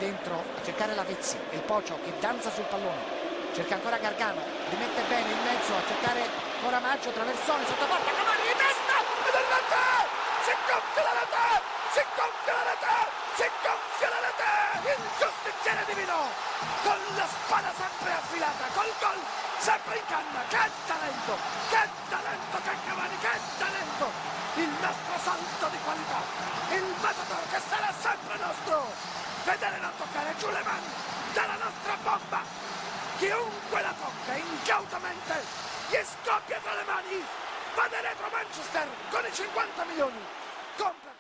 dentro a cercare la Vezzi, il Pocio che danza sul pallone, cerca ancora Gargano, rimette bene in mezzo a cercare ancora Maggio, traversone sotto porta, Cavani di testa ed è rete, si gonfia la rete, si gonfia la rete, si gonfia la rete, il giustiziere divino con la spada sempre affilata, col gol sempre in canna. Che talento, che Cavani, che talento, il nostro salto di qualità, il matador che sarà sempre nostro. Vedere non toccare giù le mani dalla nostra bomba, chiunque la tocca incautamente gli scoppia tra le mani. Va da retro Manchester con i 50 milioni, comprati.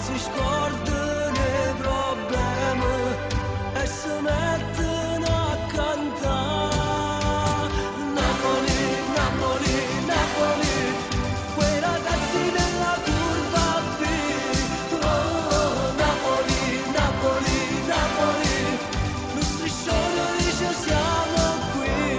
Si scordano i problemi e si mettono a cantare. Napoli, Napoli, Napoli, quei ragazzi della curva B. Oh, Napoli, Napoli, Napoli, lo striscione dice siamo qui.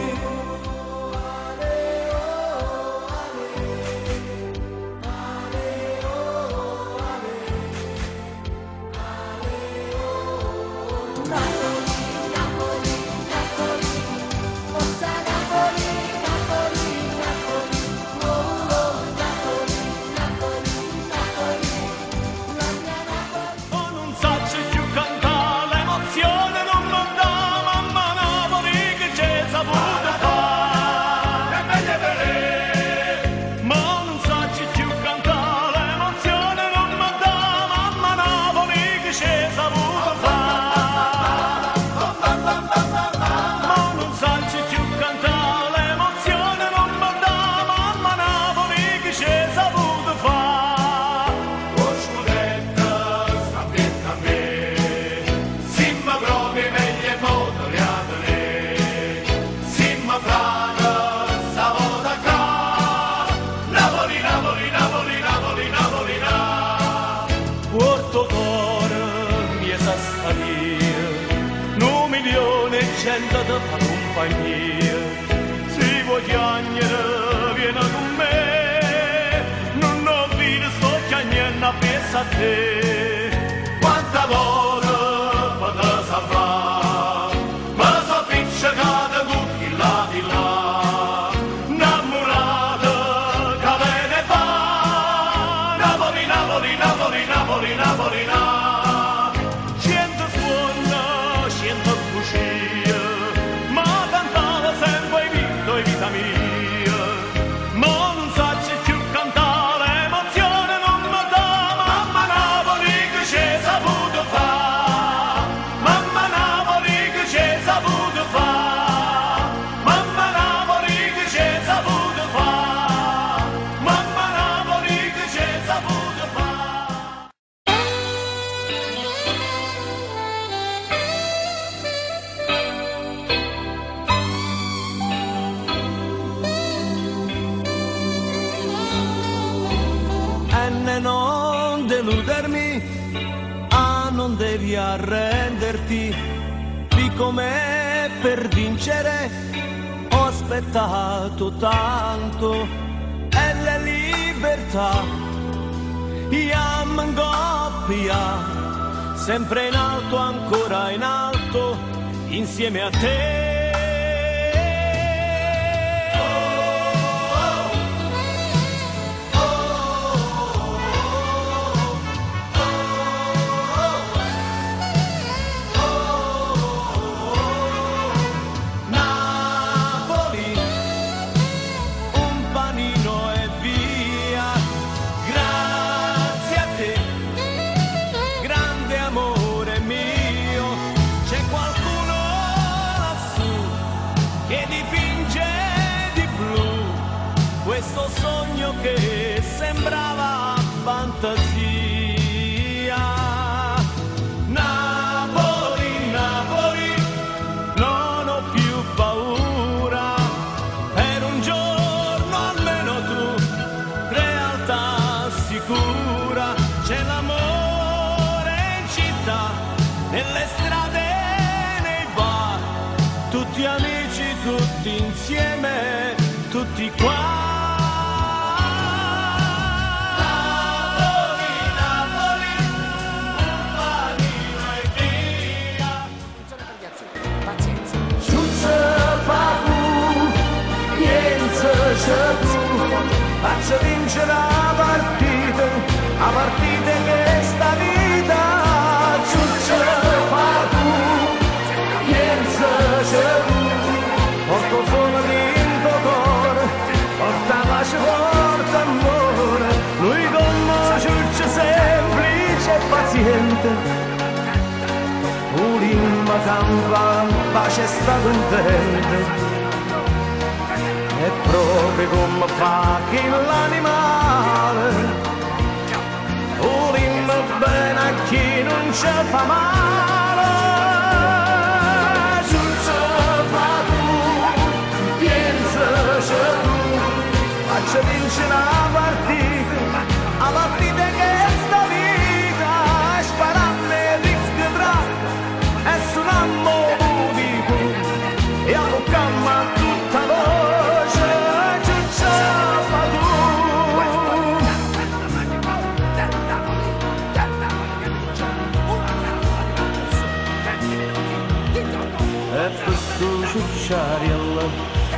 Gente da compagnia, se vuoi chiagnere vieni con me, non ho visto sto chiagnendo a pensa a te. Quanta volte potrà salvare, ma so piccicata tutti là di là, innamorata che vede fa, Napoli, Napoli, Napoli, Napoli, Napoli, Napoli, gente suona, gente cucina. Vita mia, ma non saggio più cantare, emozione non mi dà, mamma Napoli che c'è saputo fa, mamma Napoli che c'è saputo fa, mamma Napoli che c'è saputo fa, mamma Napoli che c'è saputo fa. Non deludermi, non devi arrenderti, di come per vincere ho aspettato tanto, e la libertà, Goppia, sempre in alto, ancora in alto, insieme a te. sto sogno che sembrava fantasia. Napoli, Napoli, non ho più paura, per un giorno almeno tu, realtà sicura, c'è l'amore in città, nelle strade, nei bar, tutti amici, tutti insieme, tutti qua. Faccio vincere la partita che sta vita ci fa tu, pensa c'è tu, porto solo dentro cuore, porta pace, porta amore, lui come ciuccio semplice e paziente, ulimma campa, pace sta contente. È proprio come fa chi l'animale, ulimma bene a chi non ci fa male. Giusto fa tu, pensaci tu, faccia vincere la partita che sta vita, e sparanne rischierà, e suonammo di tu, e a boccamma tutta voce. Ciucciariella,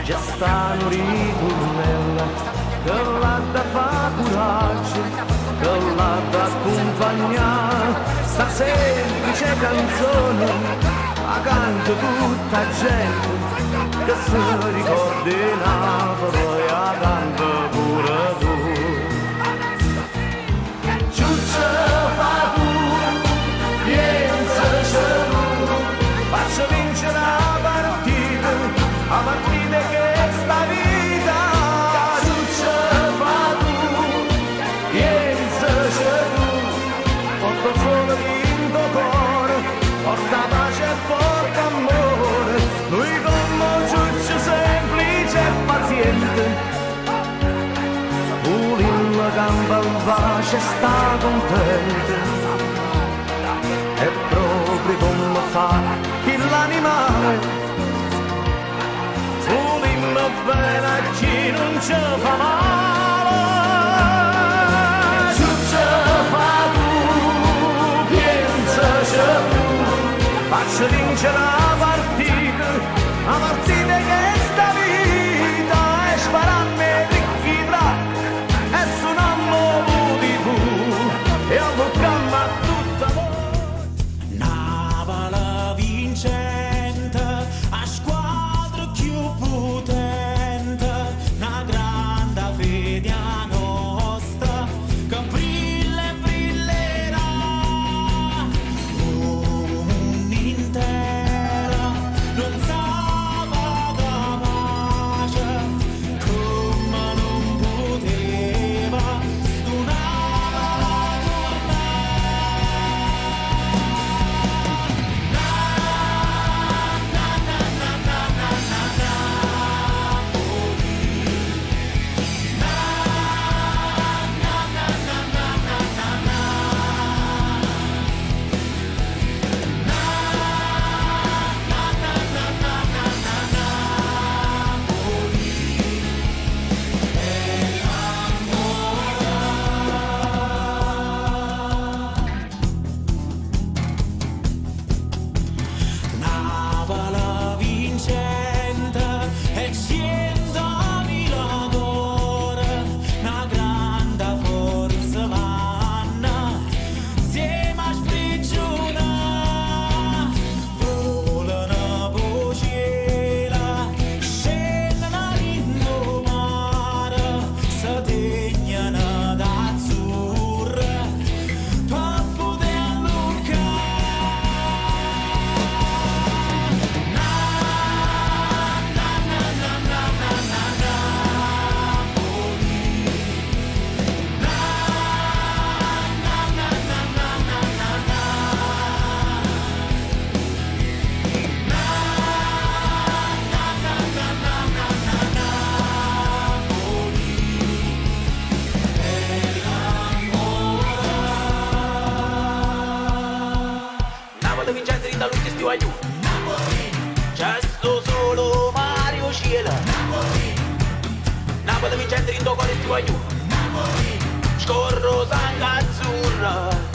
già stanno ritornella, che l'ha da fa coraggio, che l'ha da accompagnare, sta semplice canzone, la canta tutta gente, che si ricordi Napoli, la canta pure tu. Ciuccia fa tu, pensaci tu, faccia vincere la partita che sta vita, ciuccia fa tu, pensaci tu, porta solo dentro cuore, porta pace e porta amore, lui come ciuccio semplice e paziente, ulimma campa in pace sta contente, è proprio come fa l'animale, bene a chi non ci fa male. Ciuccia fa tu, pensaci tu, faccia vincere la partita che sta vita, e sparanne ricchirà, e suonammo di tu, e a boccamma tutta voce. Napoli vincente, a squadra più potente, brillerà un intero vinta lui che stiu aiù. C'è sto solo Mario Ciela. Napoli vincente in tuo cuore stiu aiù. Scorro sangue azzurra.